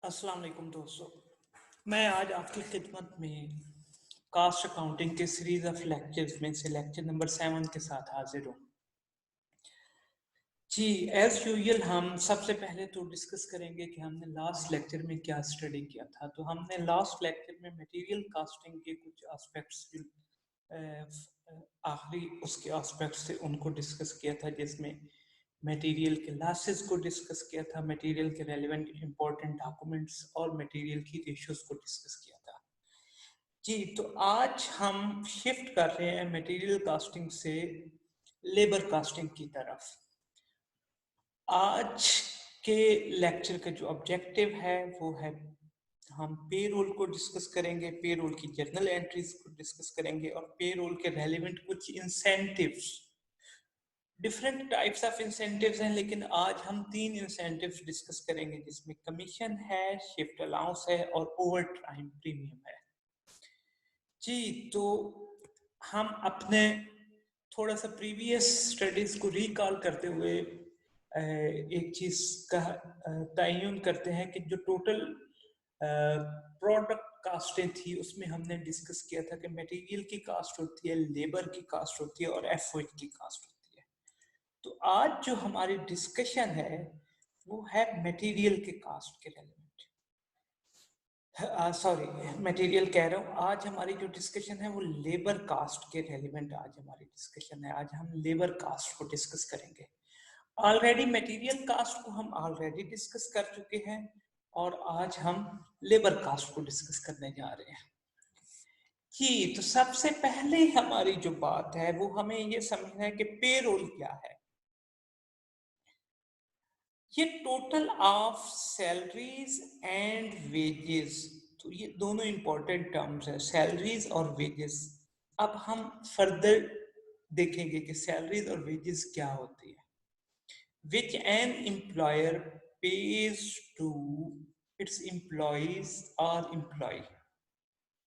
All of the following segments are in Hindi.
अस्सलाम वालेकुम दोस्तों, मैं आज आपकी खिदमत में कास्ट अकाउंटिंग के सीरीज ऑफ लेक्चर्स में से लेक्चर नंबर 7 के साथ हाजिर हूँ। जी, एज यूजुअल हम सबसे पहले तो डिस्कस करेंगे कि हमने लास्ट लेक्चर में क्या स्टडी किया था। तो हमने लास्ट लेक्चर में मटेरियल कास्टिंग के कुछ एस्पेक्ट्स आखिरी उसके एस्पेक्ट्स थे उनको डिस्कस किया था, जिसमें मटेरियल के लॉसेस को डिस्कस किया था, मटेरियल के रेलेवेंट इंपॉर्टेंट डॉक्यूमेंट्स और मटेरियल की रेशियोज को डिस्कस किया था। जी, तो आज हम शिफ्ट कर रहे हैं मटेरियल कास्टिंग से लेबर कास्टिंग की तरफ। आज के लेक्चर का जो ऑब्जेक्टिव है वो है हम पे रोल को डिस्कस करेंगे, पे रोल की जर्नल एंट्रीज को डिस्कस करेंगे और पे रोल के रेलेवेंट कुछ incentives. Different types of incentives हैं, लेकिन आज हम 3 इंसेंटिव्स डिस्कस करेंगे, जिसमें कमीशन है, शिफ्ट अलाउंस है और ओवर टाइम प्रीमियम है। जी, तो हम अपने थोड़ा सा प्रीवियस स्टडीज को रिकॉल करते हुए एक चीज का तयन करते हैं कि जो टोटल प्रोडक्ट कास्टें थी उसमें हमने डिस्कस किया था कि मटेरियल की कास्ट होती है, लेबर की कास्ट होती है और एफओ की कास्ट होती है। तो आज जो हमारी डिस्कशन है वो है मटेरियल के कास्ट के रेलेवेंट। सॉरी, मटेरियल कह रहा हूँ। आज हमारी जो डिस्कशन है वो लेबर कास्ट के रेलिवेंट आज हमारी डिस्कशन है। आज हम लेबर कास्ट को डिस्कस करेंगे। ऑलरेडी मटेरियल कास्ट को हम ऑलरेडी डिस्कस कर चुके हैं और आज हम लेबर कास्ट को डिस्कस करने जा रहे हैं। जी, तो सबसे पहले हमारी जो बात है वो हमें ये समझना है कि पेरोल क्या है। ये total of salaries and wages, तो ये दोनों इंपॉर्टेंट टर्म्स है, सैलरीज और वेजेस। अब हम फर्दर देखेंगे कि सैलरीज और वेजेस क्या होती है। Which an employer pays to its employees और एम्प्लॉय।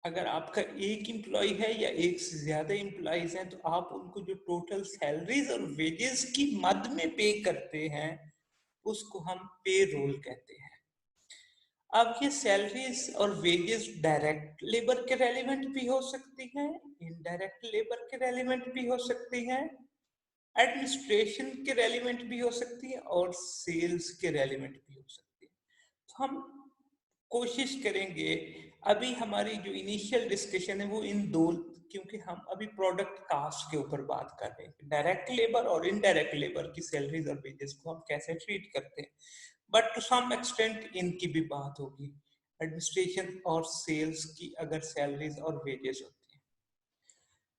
अगर आपका एक एम्प्लॉय है या एक से ज्यादा एम्प्लॉइज हैं तो आप उनको जो टोटल सैलरीज और वेजेस की मद में पे करते हैं उसको हम पे रोल कहते हैं। अब ये सैलरीज और वेजेस डायरेक्ट लेबर के रेलिवेंट भी हो सकती हैं, इनडायरेक्ट लेबर के रेलिवेंट भी हो सकती हैं, एडमिनिस्ट्रेशन के रेलिवेंट भी हो सकती है और सेल्स के रेलिवेंट भी हो सकती है। तो हम कोशिश करेंगे, अभी हमारी जो इनिशियल डिस्कशन है वो इन दो, क्योंकि हम अभी प्रोडक्ट कास्ट के ऊपर बात कर रहे हैं, डायरेक्ट लेबर और इनडायरेक्ट लेबर की सैलरीज और वेजेस को हम कैसे ट्रीट करते हैं, बट टू सम एक्सटेंट इनकी भी बात होगी, एडमिनिस्ट्रेशन और सेल्स की अगर सैलरीज और वेजेस होती हैं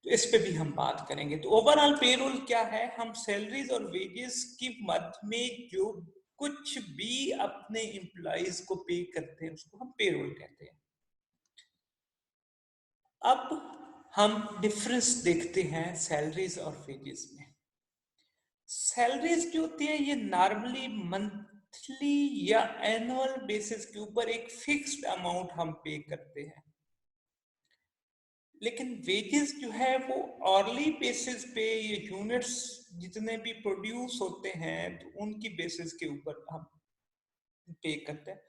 तो इस पे भी हम बात करेंगे। तो ओवरऑल पेरोल क्या है, हम सैलरीज और वेजेस की मध्य में जो कुछ भी अपने एम्प्लॉइज को पे करते हैं उसको हम पेरोल कहते हैं। अब हम डिफरेंस देखते हैं सैलरीज और वेजेस में। सैलरीज जो होती है ये नॉर्मली मंथली या एनुअल बेसिस के ऊपर एक फिक्स्ड अमाउंट हम पे करते हैं, लेकिन वेजेस जो है वो ऑरली बेसिस पे, ये यूनिट्स जितने भी प्रोड्यूस होते हैं तो उनकी बेसिस के ऊपर हम पे करते हैं।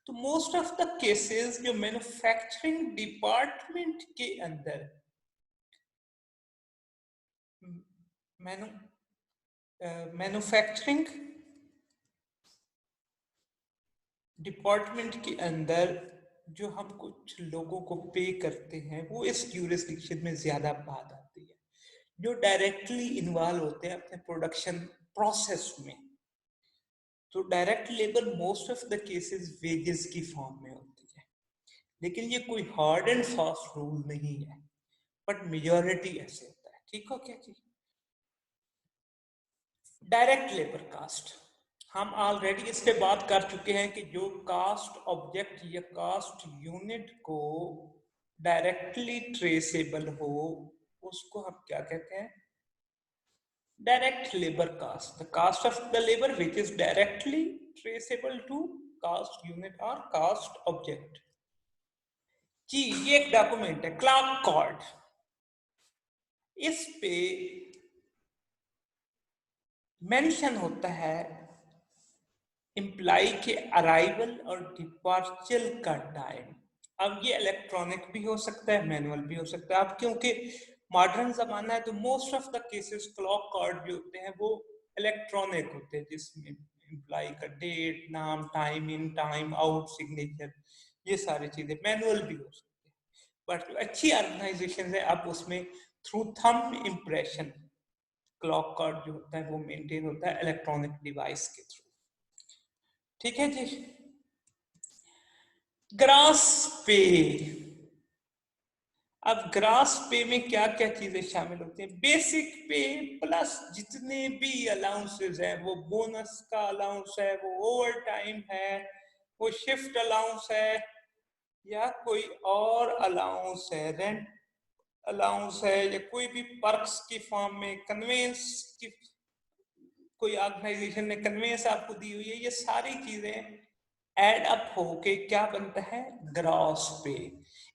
तो मोस्ट ऑफ द केसेस जो मैन्युफैक्चरिंग डिपार्टमेंट के अंदर मैन्युफैक्चरिंग डिपार्टमेंट के अंदर जो हम कुछ लोगों को पे करते हैं वो इस यूरिसडिक्शन में ज्यादा बात आती है, जो डायरेक्टली इन्वॉल्व होते हैं अपने प्रोडक्शन प्रोसेस में। तो direct labour most of the cases wages की फॉर्म में होती है, लेकिन ये कोई हार्ड एंड फास्ट रूल नहीं है, बट मेजॉरिटी ऐसे होता है। ठीक हो क्या जी? डायरेक्ट लेबर कास्ट हम ऑलरेडी इस पे बात कर चुके हैं कि जो कास्ट ऑब्जेक्ट या कास्ट यूनिट को डायरेक्टली ट्रेसेबल हो उसको हम क्या कहते हैं, direct labour cost. The cost of the labour which is directly traceable to cost unit और कास्ट ऑब्जेक्ट। जी, ये एक डॉक्यूमेंट है क्लार्क कॉर्ड, इस पे मेंशन होता है एम्प्लॉय के अराइवल और डिपार्चर का टाइम। अब ये इलेक्ट्रॉनिक भी हो सकता है, मैनुअल भी हो सकता है। अब क्योंकि मॉडर्न जमाना है तो most of the cases clock card जो होते हैं वो इलेक्ट्रॉनिक होते हैं, जिसमें एम्प्लॉय का डेट, नाम, time in, time out, signature, ये सारी चीजें मैनुअल भी हो सकती है। बट अच्छी ऑर्गेनाइजेशन है, आप उसमें through thumb impression clock card जो होता है वो मेंटेन होता है इलेक्ट्रॉनिक डिवाइस के थ्रू। ठीक है जी। ग्रास पे। अब ग्रास पे में क्या क्या चीजें शामिल होती हैं? बेसिक पे प्लस जितने भी अलाउंसेस हैं, वो बोनस का अलाउंस है, वो ओवर टाइम है, वो शिफ्ट अलाउंस है, या कोई और अलाउंस है, रेंट अलाउंस है, या कोई भी पर्क्स की फॉर्म में कन्वेंस की कोई ऑर्गेनाइजेशन ने कन्वेंस आपको दी हुई है, ये सारी चीजें एड अप होके क्या बनता है? ग्रॉस पे।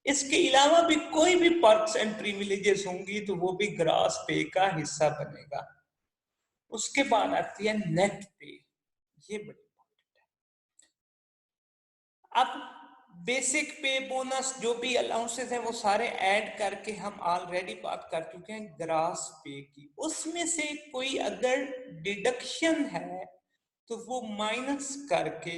इसके अलावा भी कोई भी पर्क्स एंड प्रिविलेजेस होंगी तो वो भी ग्रॉस पे का हिस्सा बनेगा। उसके बाद आती है नेट पे। ये बड़ी इंपॉर्टेंट है। अब बेसिक पे, बोनस, जो भी अलाउंसेस हैं वो सारे ऐड करके हम ऑलरेडी बात कर चुके हैं ग्रास पे की। उसमें से कोई अगर डिडक्शन है तो वो माइनस करके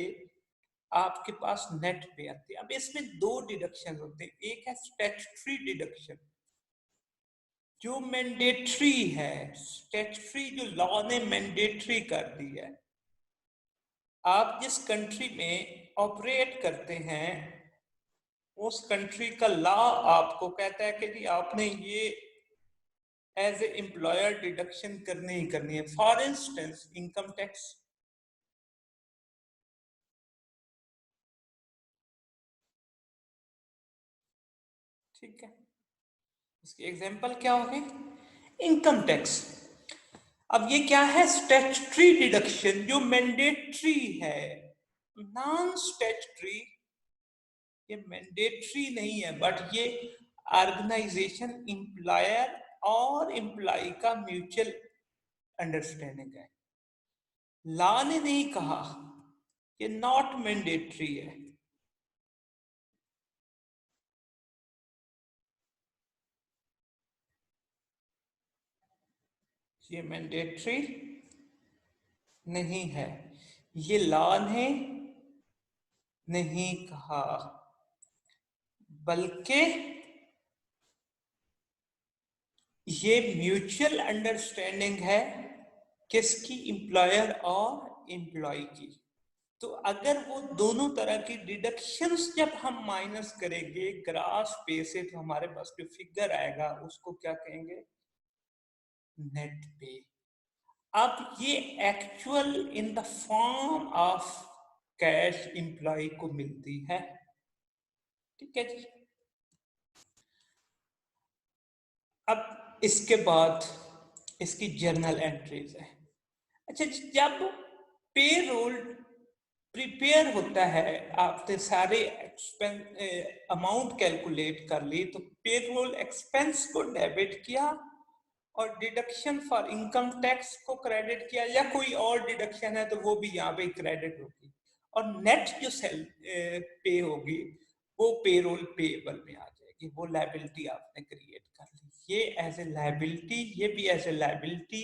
आपके पास नेट पे आती है। अब इसमें दो डिडक्शन होते हैं, एक है स्टैट्यूटरी डिडक्शन जो मैंडेटरी है, स्टैट्यूटरी जो लॉ ने मैंडेटरी कर दी है। आप जिस कंट्री में ऑपरेट करते हैं उस कंट्री का लॉ आपको कहता है कि जी आपने ये एज ए एम्प्लॉयर डिडक्शन करनी ही करनी है। फॉर इंस्टेंस इनकम टैक्स, ठीक है, इसकी एग्जांपल क्या होगी? Income tax. अब ये क्या है? स्टैट्यूटरी डिडक्शन जो मैंडेटरी है। नॉन स्टैट्यूटरी ये मैंडेटरी नहीं है, बट ये ऑर्गेनाइजेशन एम्प्लॉयर और एम्प्लॉय का म्यूचुअल अंडरस्टैंडिंग है। लॉ ने नहीं कहा, ये नॉट मैंडेटरी है। ये मैंडेटरी नहीं है, ये लॉ ने नहीं कहा, बल्कि ये म्यूचुअल अंडरस्टैंडिंग है। किसकी? एम्प्लॉयर और एम्प्लॉय की। तो अगर वो दोनों तरह की डिडक्शंस जब हम माइनस करेंगे ग्रास पे से तो हमारे पास जो फिगर आएगा उसको क्या कहेंगे? Net pay. अब ये actual in the form of cash employee को मिलती है। ठीक है जी। अब इसके बाद इसकी जर्नल एंट्रीज है। अच्छा, जब पे रोल प्रिपेयर होता है, आपने सारे एक्सपेंस अमाउंट कैलकुलेट कर ली तो पेरोल एक्सपेंस को डेबिट किया और डिडक्शन फॉर इनकम टैक्स को क्रेडिट किया, या कोई और डिडक्शन है तो वो भी यहाँ पे क्रेडिट होगी, और नेट जो सेल पे होगी वो पेरोल पेएबल में आ जाएगी। वो लायबिलिटी आपने क्रिएट कर ली, ये एज ए लायबिलिटी, ये भी as a liability.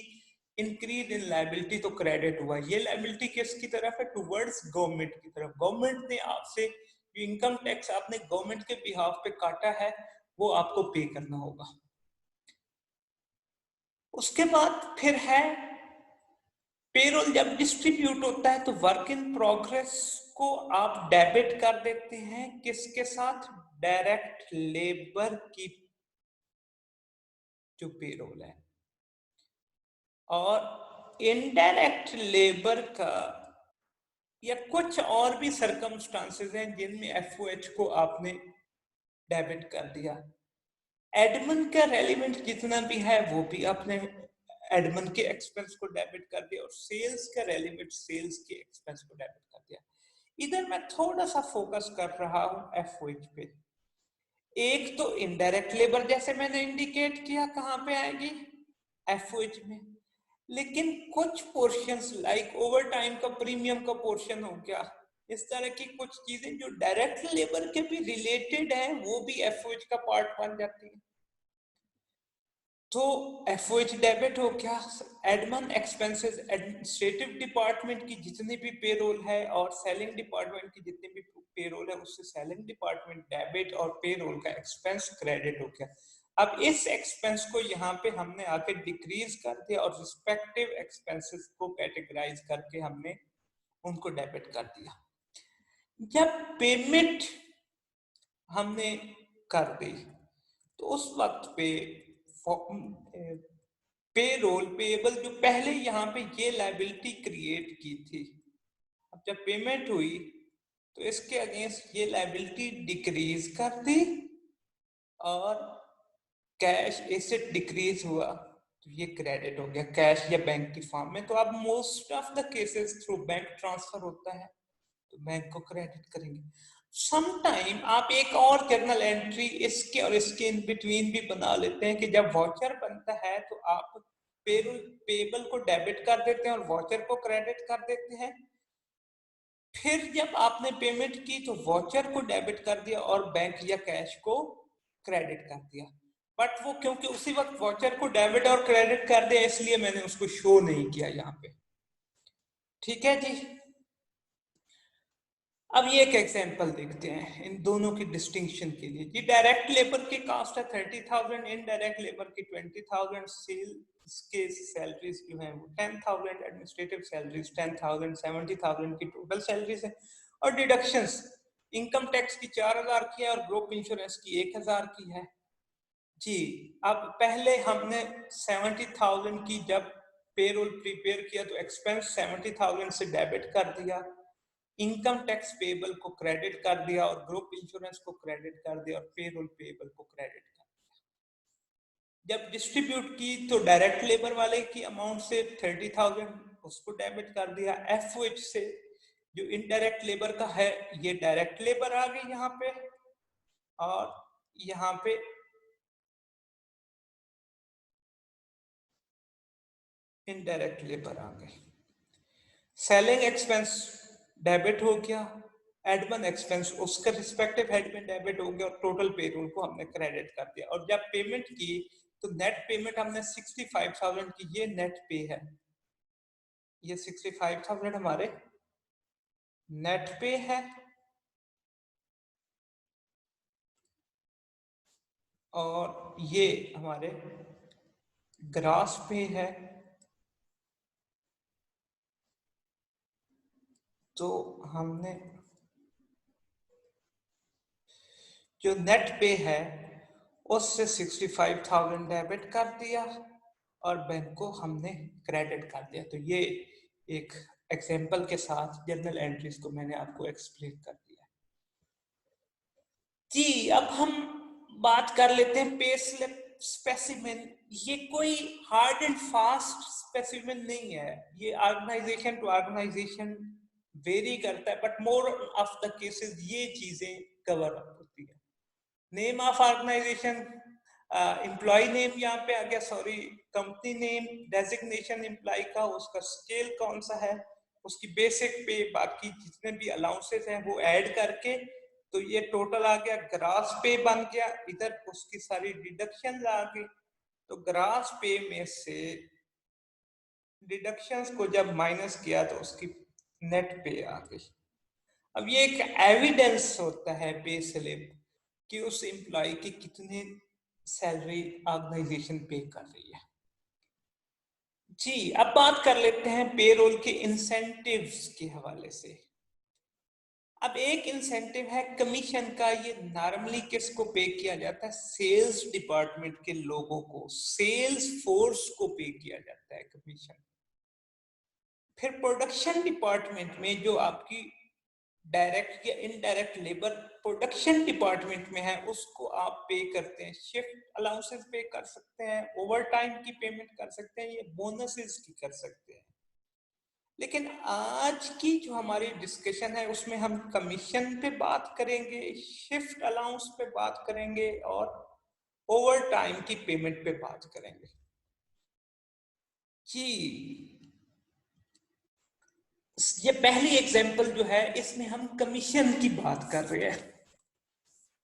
Increase in liability तो क्रेडिट हुआ, ये लायबिलिटी किसकी तरफ है? टुवर्ड्स गवर्नमेंट की तरफ। गवर्नमेंट ने आपसे जो इनकम टैक्स आपने गवर्नमेंट के बिहाफ पे काटा है वो आपको पे करना होगा। उसके बाद फिर है पेरोल। जब डिस्ट्रीब्यूट होता है तो वर्क इन प्रोग्रेस को आप डेबिट कर देते हैं किसके साथ? डायरेक्ट लेबर की जो पेरोल है, और इनडायरेक्ट लेबर का या कुछ और भी सरकमस्टांसेस हैं जिनमें एफओएच को आपने डेबिट कर दिया। एडमिन का रेलिवेंट जितना भी है वो भी आपने एडमिन के एक्सपेंस को डेबिट कर दिया, और सेल्स का रेलिवेंट सेल्स के एक्सपेंस को डेबिट कर दिया। इधर मैं थोड़ा सा फोकस कर रहा हूं एफओएच पे। एक तो इनडायरेक्ट लेबर जैसे मैंने इंडिकेट किया कहां पे आएगी? एफओएच में। लेकिन कुछ पोर्शंस लाइक ओवर टाइम का प्रीमियम का पोर्शन हो गया, इस तरह की कुछ चीजें जो डायरेक्ट लेबर के भी रिलेटेड है वो भी एफओएच का पार्ट बन जाती है। तो एफओएच डेबिट हो गया। एडमिन एक्सपेंसेस, एडमिनिस्ट्रेटिव डिपार्टमेंट की जितनी भी पेरोल है और सेलिंग डिपार्टमेंट की जितनी भी पेरोल है उससे सेलिंग डिपार्टमेंट डेबिट और पेरोल का एक्सपेंस क्रेडिट हो गया। अब इस एक्सपेंस को यहाँ पे हमने आके डिक्रीज कर दिया और रिस्पेक्टिव एक्सपेंसेस को कैटेगराइज करके हमने उनको डेबिट कर दिया। जब पेमेंट हमने कर दी तो उस वक्त पे पेरोल पेएबल जो पहले यहाँ पे ये लायबिलिटी क्रिएट की थी, अब जब पेमेंट हुई तो इसके अगेंस्ट ये लायबिलिटी डिक्रीज कर दी और कैश एसेट डिक्रीज हुआ तो ये क्रेडिट हो गया कैश या बैंक की फॉर्म में। तो अब most of the cases through bank transfer होता है तो बैंक को क्रेडिट करेंगे। समटाइम आप एक और जर्नल एंट्री इसके और इसके इन बिटवीन भी बना लेते हैं कि जब वॉचर बनता है तो आप पेरोल पेबल को डेबिट कर देते हैं और वॉचर को क्रेडिट कर देते हैं। फिर जब आपने पेमेंट की तो वॉचर को डेबिट कर दिया और बैंक या कैश को क्रेडिट कर दिया। बट वो क्योंकि उसी वक्त वॉचर को डेबिट और क्रेडिट कर दिया इसलिए मैंने उसको शो नहीं किया यहाँ पे। ठीक है जी। अब ये एक एग्जांपल देखते हैं इन दोनों की डिस्टिंक्शन के लिए। जी डायरेक्ट लेबर की कास्ट है 30,000, इनडायरेक्ट लेबर की 20,000, सेल्स के सैलरीज जो है वो 10,000, एडमिनिस्ट्रेटिव सैलरीज 10,000, 70,000 की टोटल सैलरीज है। और डिडक्शंस इनकम टैक्स की 4,000 की है और ग्रुप इंश्योरेंस की 1,000 की है। जी अब पहले हमने 70,000 की जब पेरोल प्रिपेयर किया तो एक्सपेंस 70,000 से डेबिट कर दिया, इनकम टैक्स पेबल को क्रेडिट कर दिया और ग्रुप इंश्योरेंस को क्रेडिट कर दिया और पेरोल पेबल को क्रेडिट कर दिया। जब डिस्ट्रीब्यूट की तो डायरेक्ट लेबर वाले की अमाउंट से 30,000 उसको डेबिट कर दिया। एफओएच से जो इनडायरेक्ट लेबर का है ये डायरेक्ट लेबर आ गई यहाँ पे और यहाँ पे इनडायरेक्ट लेबर आ गई। सेलिंग एक्सपेंस डेबिट हो गया, एडमिन एक्सपेंस उसका रिस्पेक्टिव हेड में डेबिट हो गया और टोटल पेरोल को हमने क्रेडिट कर दिया। और जब पेमेंट की तो नेट पेमेंट हमने 65,000 की, ये नेट पे है, ये 65,000 हमारे नेट पे है और ये हमारे ग्रास पे है। तो हमने जो नेट पे है उससे 65,000 डेबिट कर दिया और बैंक को हमने क्रेडिट कर दिया। तो ये एक एग्जांपल के साथ जर्नल एंट्रीज को मैंने आपको एक्सप्लेन कर दिया। जी अब हम बात कर लेते हैं पे स्लिप स्पेसिमेन। ये कोई हार्ड एंड फास्ट स्पेसिमेन नहीं है, ये ऑर्गेनाइजेशन टू ऑर्गेनाइजेशन वेरी करता है but more of the cases ये चीजें कवर अप होती है। Name of organisation, employee name यहाँ पे आ गया, sorry company name, designation employee का, उसका स्केल कौन सा है, उसकी बेसिक पे, बाकी जितने भी अलाउंसेस हैं वो ऐड करके तो ये टोटल आ गया। ग्रास पे बन गया, इधर उसकी सारी डिडक्शन आ गई तो ग्रास पे में से डिडक्शंस को जब माइनस किया तो उसकी नेट पे आ गई। अब ये एक एविडेंस होता है पे स्लिप कि उस एम्प्लॉय की कितनी सैलरी ऑर्गेनाइजेशन पे कर रही है। जी अब बात कर लेते हैं पेरोल के इंसेंटिव्स के हवाले से। अब एक इंसेंटिव है कमीशन का, ये नॉर्मली किसको पे किया जाता है, सेल्स डिपार्टमेंट के लोगों को, सेल्स फोर्स को पे किया जाता है कमीशन। फिर प्रोडक्शन डिपार्टमेंट में जो आपकी डायरेक्ट या इनडायरेक्ट लेबर प्रोडक्शन डिपार्टमेंट में है उसको आप पे करते हैं, शिफ्ट अलाउंसेस पे कर सकते हैं, ओवर टाइम की पेमेंट कर सकते हैं, ये बोनसेस की कर सकते हैं। लेकिन आज की जो हमारी डिस्कशन है उसमें हम कमीशन पे बात करेंगे, शिफ्ट अलाउंस पे बात करेंगे और ओवर टाइम की पेमेंट पे बात करेंगे। जी, ये पहली एग्जांपल जो है इसमें हम कमीशन की बात कर रहे हैं।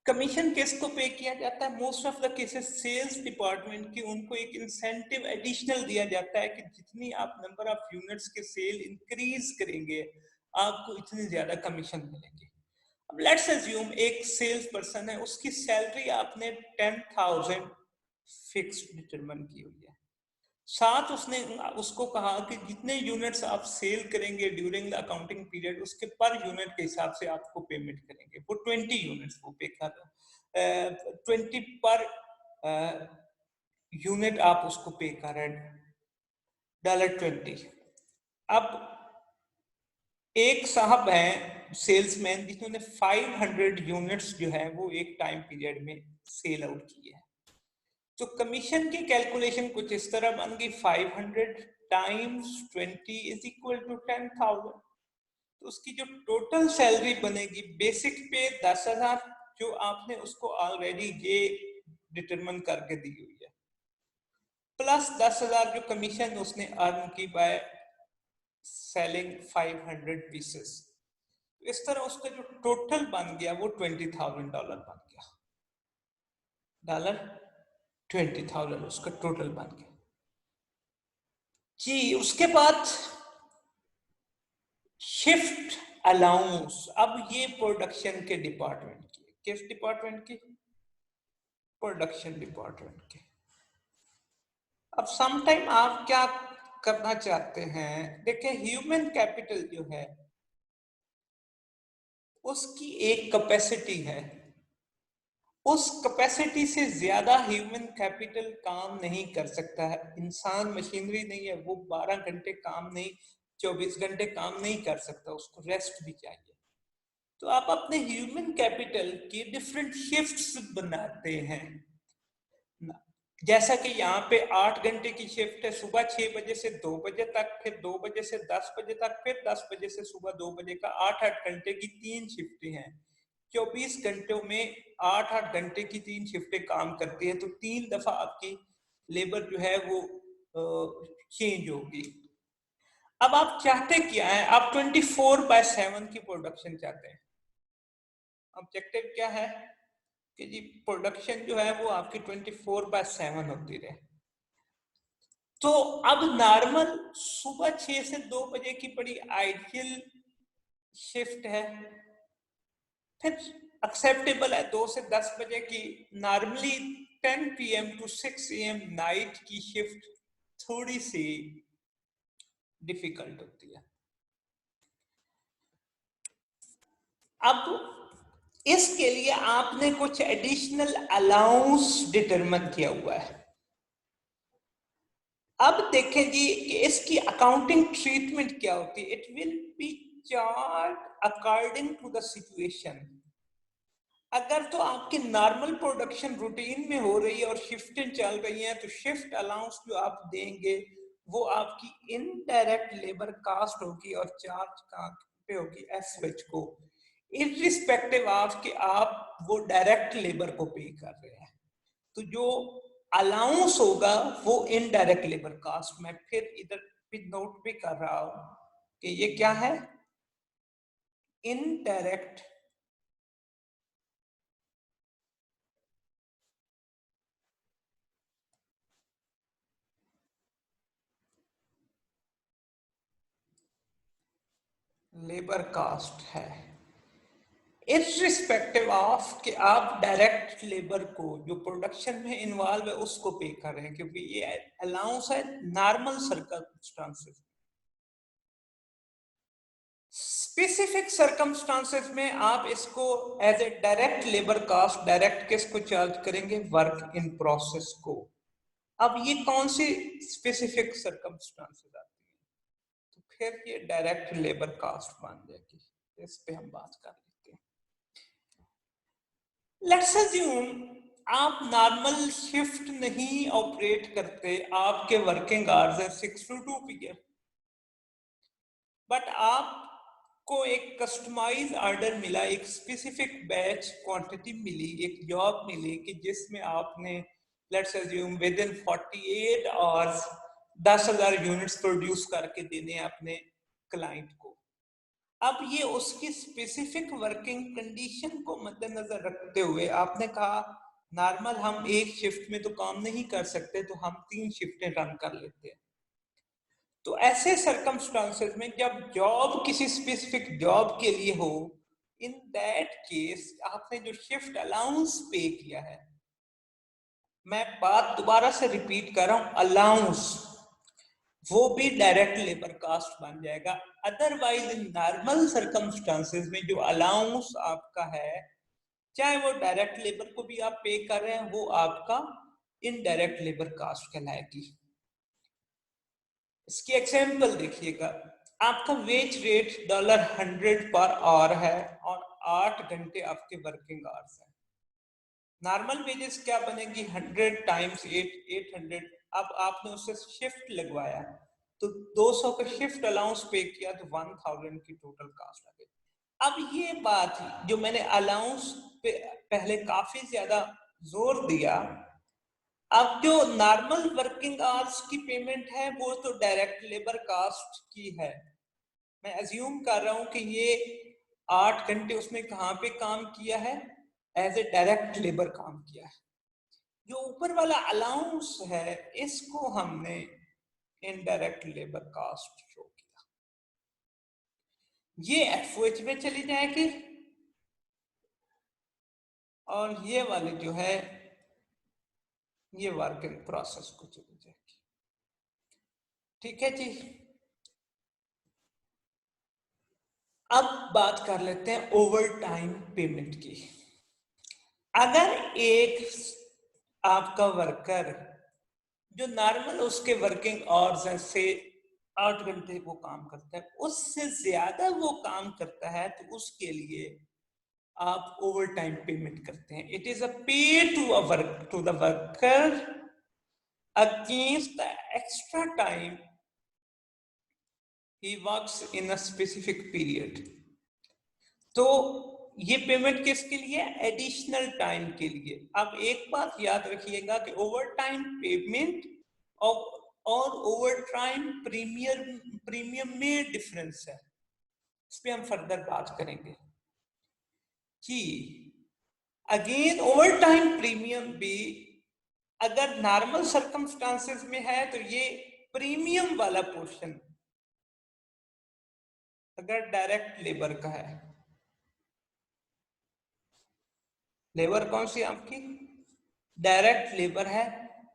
कमीशन किसको पे किया जाता है? Most of the cases sales department की उनको एक इंसेंटिव एडिशनल दिया जाता है कि जितनी आप नंबर ऑफ यूनिट्स के सेल इंक्रीज करेंगे आपको इतनी ज्यादा कमीशन मिलेंगे। अब लेट्स अज्यूम एक सेल्स पर्सन है, उसकी सैलरी आपने 10,000 फिक्स डिटरमाइन की हुई है। साथ उसने उसको कहा कि जितने यूनिट्स आप सेल करेंगे ड्यूरिंग द अकाउंटिंग पीरियड उसके पर यूनिट के हिसाब से आपको पेमेंट करेंगे। वो 20 यूनिट्स वो पे कर रहे हैं, 20 पर यूनिट आप उसको पे कर रहे हैं, $20। अब एक साहब हैं सेल्समैन जिन्होंने 500 यूनिट्स जो है वो एक टाइम पीरियड में सेल आउट की है। तो कमीशन की कैलकुलेशन कुछ इस तरह बन गई, 500 टाइम्स 20 इज इक्वल टू 10,000। तो उसकी जो टोटल सैलरी बनेगी, बेसिक पे 10,000 जो आपने उसको ऑलरेडी ये डिटरमिन करके दी हुई है, प्लस 10,000 जो कमीशन उसने अर्न की बाय सेलिंग 500 पीसेस। इस तरह उसका जो टोटल बन गया वो $20,000 बन गया। $20,000 उसका टोटल बन गया। जी, उसके बाद शिफ्ट अलाउंस। अब ये प्रोडक्शन के डिपार्टमेंट की, किस डिपार्टमेंट की? प्रोडक्शन डिपार्टमेंट की। अब समटाइम आप क्या करना चाहते हैं, देखिए ह्यूमन कैपिटल जो है उसकी एक कैपेसिटी है, उस कैपेसिटी से ज्यादा ह्यूमन कैपिटल काम नहीं कर सकता है। इंसान मशीनरी नहीं है, वो 12 घंटे काम नहीं, 24 घंटे काम नहीं कर सकता, उसको रेस्ट भी चाहिए। तो आप अपने ह्यूमन कैपिटल की डिफरेंट शिफ्ट्स बनाते हैं। जैसा कि यहाँ पे 8 घंटे की शिफ्ट है, सुबह 6 बजे से 2 बजे तक, फिर 2 बजे से 10 बजे तक, फिर 10 बजे से सुबह 2 बजे का 8-8 घंटे की 3 शिफ्टें हैं। 24 घंटों में 8-8 घंटे की 3 शिफ्टें काम करती है, तो 3 दफा आपकी लेबर जो है वो चेंज होगी। अब आप चाहते क्या है? आप 24/7 की प्रोडक्शन चाहते हैं। ऑब्जेक्टिव क्या है कि जी प्रोडक्शन जो है वो आपकी 24/7 होती रहे। तो अब नॉर्मल सुबह 6 से 2 बजे की बड़ी आइडियल शिफ्ट है, फिर एक्सेप्टेबल है 2 से 10 बजे की। Normally 10 PM to 6 AM night की शिफ्ट थोड़ी सी डिफिकल्ट होती है। अब इसके लिए आपने कुछ एडिशनल अलाउंस डिटरमिन किया हुआ है। अब देखें जी कि इसकी अकाउंटिंग ट्रीटमेंट क्या होती है। It will be charge according to the situation. अगर तो आपकी नॉर्मल प्रोडक्शन रूटीन में हो रही है और शिफ्टें चल रही हैं, तो शिफ्ट अलाउंस जो आप देंगे वो आपकी इनडायरेक्ट लेबर कास्ट होगी और चार्ज कहाँ पे होगी? एसएच को, इररिस्पेक्टिव ऑफ कि आप वो डायरेक्ट लेबर को पे कर रहे हैं। तो जो अलाउंस होगा वो इनडायरेक्ट लेबर कास्ट में, फिर इधर भी नोट भी कर रहा हूं कि ये क्या है? इनडायरेक्ट लेबर कास्ट है, इररिस्पेक्टिव ऑफ कि आप डायरेक्ट लेबर को जो प्रोडक्शन में इन्वॉल्व है उसको पे कर रहे हैं, क्योंकि ये अलाउंस है नॉर्मल सर्कमस्टांसेस। स्पेसिफिक सर्कमस्टांसेस में आप इसको as a direct labour cost, direct किसको चार्ज करेंगे? वर्क इन प्रोसेस को। अब ये कौन सी स्पेसिफिक सर्कमस्टांसेस आती है? तो फिर ये डायरेक्ट लेबर कास्ट बन जाएगी। इस पे हम बात कर लेते हैं। लेट्स अज्यूम आप नॉर्मल शिफ्ट नहीं ऑपरेट करते, आपके वर्किंग आवर्स है 6 to 2 PM, बट आपको एक कस्टमाइज ऑर्डर मिला, एक स्पेसिफिक बैच क्वांटिटी मिली, एक जॉब मिली कि जिसमें आपने let's assume with in 48 hours 10,000 units produce करके देने हैं अपने क्लाइंट को। अब ये उसकी स्पेसिफिक वर्किंग कंडीशन को मद्देनजर रखते हुए आपने कहा नॉर्मल हम एक शिफ्ट में तो काम नहीं कर सकते, तो हम 3 शिफ्टें रन कर लेते हैं। तो ऐसे सरकमस्टांसेस में जब जॉब किसी स्पेसिफिक जॉब के लिए हो, इन दैट केस आपने जो शिफ्ट अलाउंस पे किया है, मैं बात दोबारा से रिपीट कर रहा हूं, अलाउंस, वो भी डायरेक्ट लेबर कास्ट बन जाएगा। अदरवाइज इन नॉर्मल सरकमस्टांसेस में जो अलाउंस आपका है, चाहे वो डायरेक्ट लेबर को भी आप पे कर रहे हैं, वो आपका इनडायरेक्ट लेबर कास्ट कहलाएगी। इसकी एग्जांपल देखिएगा, आपका वेज रेट $100 पर आवर है और 8 घंटे आपके वर्किंग आवर्स है। नॉर्मल वेजेस क्या बनेगी, 100 टाइम्स 800। अब आपने उससे शिफ्ट लगवाया तो 200 का शिफ्ट अलाउंस पे किया तो 1000 की टोटल कास्ट आ गई। अब ये बात जो मैंने अलाउंस पे पहले काफी ज्यादा जोर दिया, अब जो नॉर्मल वर्किंग आवर्स की पेमेंट है वो तो डायरेक्ट लेबर कास्ट की है। मैं अज्यूम कर रहा हूं कि ये 8 घंटे उसने कहाँ पे काम किया है, एज ए डायरेक्ट लेबर काम किया है। जो ऊपर वाला अलाउंस है इसको हमने इनडायरेक्ट लेबर कास्ट शो किया, ये एफओएच में चली जाएगी और ये वाली जो है ये वर्क इन प्रोसेस को चली जाएगी। ठीक है जी। अब बात कर लेते हैं ओवर टाइम पेमेंट की। अगर एक आपका वर्कर जो नॉर्मल उसके वर्किंग आवर्स हैं से 8 घंटे वो काम करता है, उससे ज्यादा वो काम करता है तो उसके लिए आप ओवर टाइम पेमेंट करते हैं। It is a pay to the worker against the extra time he works in a specific period. तो ये पेमेंट किसके लिए, एडिशनल टाइम के लिए। अब एक बात याद रखिएगा कि ओवर टाइम पेमेंट और ओवर टाइम प्रीमियम में डिफरेंस है। इस पे हम फर्दर बात करेंगे कि अगेन ओवर टाइम प्रीमियम भी अगर नॉर्मल सर्कमस्टांसेस में है तो ये प्रीमियम वाला पोर्शन अगर डायरेक्ट लेबर का है, लेबर कौन सी आपकी डायरेक्ट लेबर है,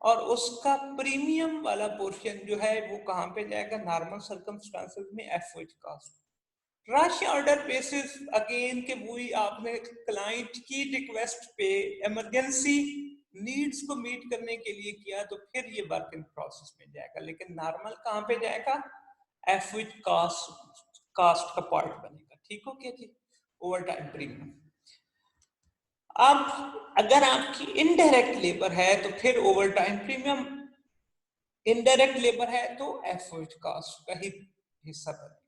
और उसका प्रीमियम वाला पोर्शन जो है वो कहां पे जाएगा, नॉर्मल सर्कमस्टांसेस में FOH cost. Rush order basis again के वही आपने क्लाइंट की रिक्वेस्ट पे इमरजेंसी नीड्स को मीट करने के लिए किया तो फिर ये वर्क इन प्रोसेस में जाएगा, लेकिन नॉर्मल कहां पे जाएगा, एफओएच कास्ट का पार्ट बनेगा। ठीक हो क्या जी, ओवर टाइम प्रीमियम। अब अगर आपकी इनडायरेक्ट लेबर है तो फिर over time premium, indirect labour है तो एफर्ट कास्ट का ही हिस्सा बनेगा।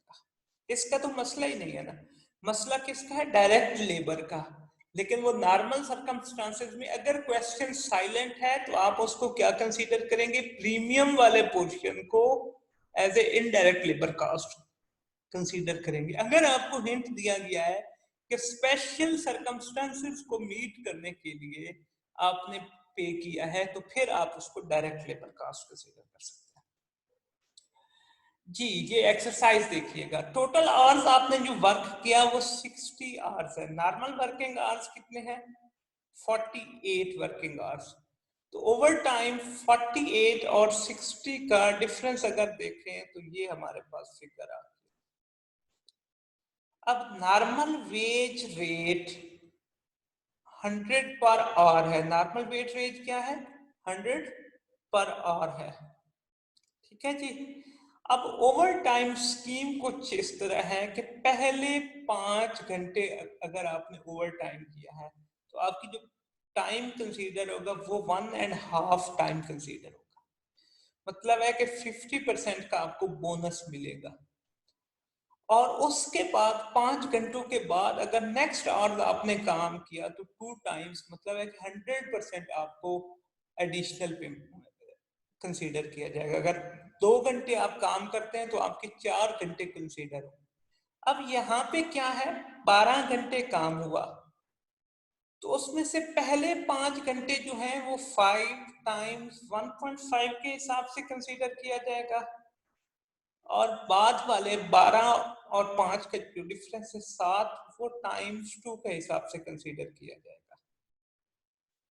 इसका तो मसला ही नहीं है ना, मसला किसका है, डायरेक्ट लेबर का। लेकिन वो नॉर्मल सर्कमस्टांसेस में अगर क्वेश्चन साइलेंट है तो आप उसको क्या कंसीडर करेंगे, प्रीमियम वाले पोर्शन को as a indirect labour cost consider करेंगे। अगर आपको हिंट दिया गया है कि स्पेशल सर्कमस्टांसेस को मीट करने के लिए आपने पे किया है तो फिर आप उसको डायरेक्ट लेबर कास्ट कंसीडर कर सकते हैं। जी ये एक्सरसाइज देखिएगा, टोटल आवर्स आपने जो वर्क किया वो 60 आवर्स है। नॉर्मल वर्किंग आवर्स कितने हैं, 48 वर्किंग आवर्स। तो ओवर टाइम 48 और 60 का डिफरेंस अगर देखें तो ये हमारे पास फिगर आ। अब normal wage rate 100 per hour है, नॉर्मल वेज रेट क्या है, 100 पर आवर है। ठीक है जी। अब ओवर टाइम स्कीम कुछ इस तरह है कि पहले 5 घंटे अगर आपने ओवर टाइम किया है तो आपकी जो टाइम कंसीडर होगा वो 1.5 टाइम कंसीडर होगा। मतलब है कि 50% का आपको बोनस मिलेगा। और उसके बाद 5 घंटों के बाद अगर नेक्स्ट आवर आपने काम किया तो 2 टाइम्स, मतलब है कि 100% आपको एडिशनल पेमेंट मिलेगा। कंसीडर किया जाएगा। अगर 2 घंटे आप काम करते हैं तो आपके 4 घंटे कंसीडर हो। अब यहाँ पे क्या है, 12 घंटे काम हुआ तो उसमें से पहले 5 घंटे जो है वो 5 टाइम्स 1.5 के हिसाब से कंसीडर किया जाएगा, और बाद वाले 12 और 5 का जो डिफरेंस है 7, वो टाइम्स 2 के हिसाब से कंसीडर किया जाएगा।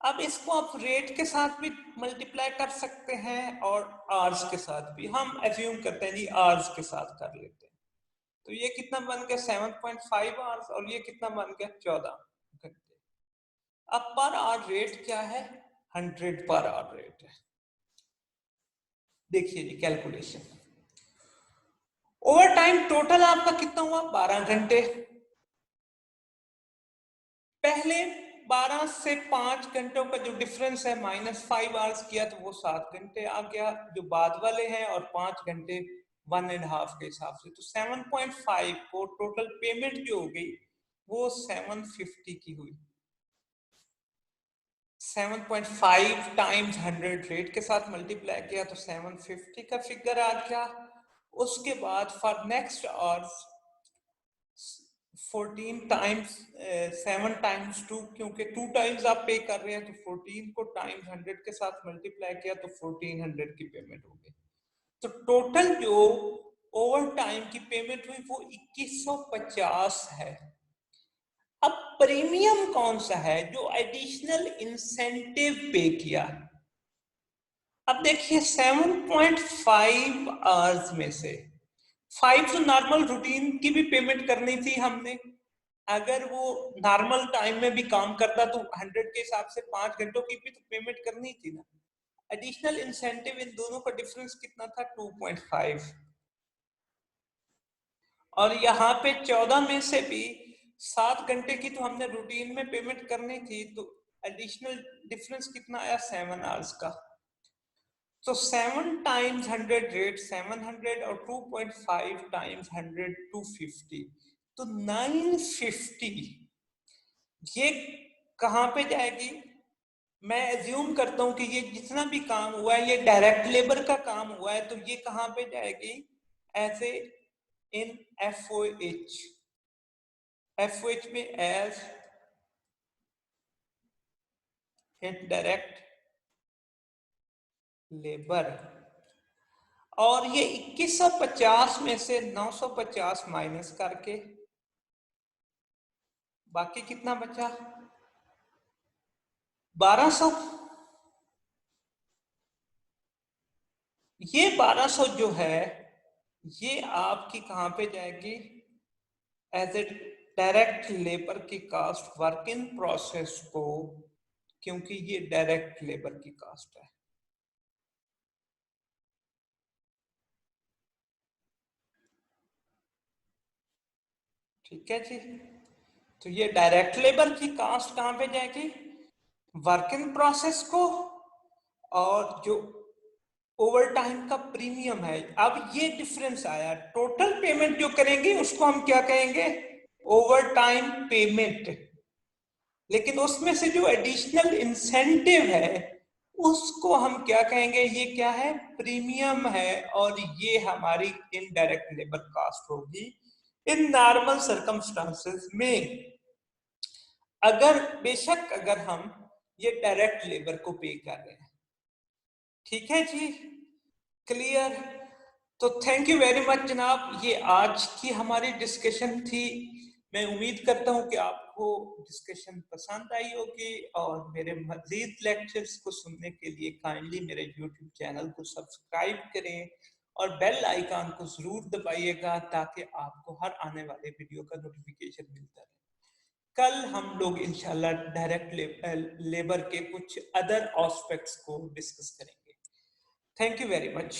अब इसको आप रेट के साथ भी मल्टीप्लाई कर सकते हैं और आवर्स के साथ भी। हम एज्यूम करते हैं जी आवर्स के साथ कर लेते हैं, तो ये कितना बन गया 7.5 आवर्स, और ये कितना बन गया 14 घंटे। अब पर आवर रेट क्या है, 100 पर आवर रेट है। देखिए जी कैलकुलेशन, ओवर टाइम टोटल आपका कितना हुआ 12 घंटे। पहले 12 से 5 घंटों का जो डिफरेंस है -5 आवर्स किया तो वो 7 घंटे आ गया, जो बाद वाले हैं, और 5 घंटे 1.5 के हिसाब से, तो 7.5 को टोटल पेमेंट जो हो गई वो 750 की हुई। 7.5 टाइम्स 100 रेट के साथ मल्टीप्लाई किया तो 750 का फिगर आ गया। उसके बाद for next hours 14 times 7 times 2, क्योंकि 2 टाइम्स आप पे कर रहे हैं तो 14 को टाइम्स 100 के साथ मल्टीप्लाई किया तो 1400 की पेमेंट हो गई। तो टोटल जो ओवर टाइम की पेमेंट हुई वो 2150 है। अब प्रीमियम कौन सा है, जो एडिशनल इंसेंटिव पे किया। अब देखिए 7.5 आवर्स में से 5 तो नॉर्मल रूटीन की भी पेमेंट करनी थी हमने, अगर वो नॉर्मल टाइम में भी काम करता तो 100 के हिसाब से 5 घंटों की भी तो पेमेंट करनी थी ना। एडिशनल इंसेंटिव इन दोनों का डिफरेंस कितना था 2.5, और यहाँ पे 14 में से भी 7 घंटे की तो हमने रूटीन में पेमेंट करनी थी, तो एडिशनल डिफरेंस कितना आया 7 आवर्स का। तो 7 टाइम्स 100 रेट 700 और 2.5 टाइम्स 100 250, तो 950 ये कहां पे जाएगी। मैं एज्यूम करता हूं कि ये जितना भी काम हुआ है ये डायरेक्ट लेबर का काम हुआ है, तो ये कहां पे जाएगी, ऐसे इन एफओएच। एफओएच में एज इनडायरेक्ट लेबर, और ये 2150 में से 950 माइनस करके बाकी कितना बचा 1200। ये 1200 जो है ये आपकी कहां पे जाएगी, एज ए डायरेक्ट लेबर की कास्ट वर्क इन प्रोसेस को, क्योंकि ये डायरेक्ट लेबर की कास्ट है। ठीक है जी, तो ये डायरेक्ट लेबर की कास्ट कहां पे जाएगी, वर्क इन प्रोसेस को, और जो ओवर टाइम का प्रीमियम है। अब ये डिफरेंस आया, टोटल पेमेंट जो करेंगे उसको हम क्या कहेंगे, ओवर टाइम पेमेंट, लेकिन उसमें से जो एडिशनल इंसेंटिव है उसको हम क्या कहेंगे, ये क्या है, प्रीमियम है, और ये हमारी इनडायरेक्ट लेबर कास्ट होगी इन नॉर्मल सर्कमस्टांसेस में। अगर बेशक अगर हम ये डायरेक्ट लेबर को पे कर रहे हैं। ठीक है जी, क्लियर। तो थैंक यू वेरी मच जनाब, ये आज की हमारी डिस्कशन थी। मैं उम्मीद करता हूं कि आपको डिस्कशन पसंद आई होगी, और मेरे मजीद लेक्चर्स को सुनने के लिए काइंडली मेरे यूट्यूब चैनल को सब्सक्राइब करें और बेल आइकन को जरूर दबाइएगा, ताकि आपको हर आने वाले वीडियो का नोटिफिकेशन मिलता रहे। कल हम लोग इंशाल्लाह डायरेक्ट लेबर के कुछ अदर एस्पेक्ट्स को डिस्कस करेंगे। Thank you very much.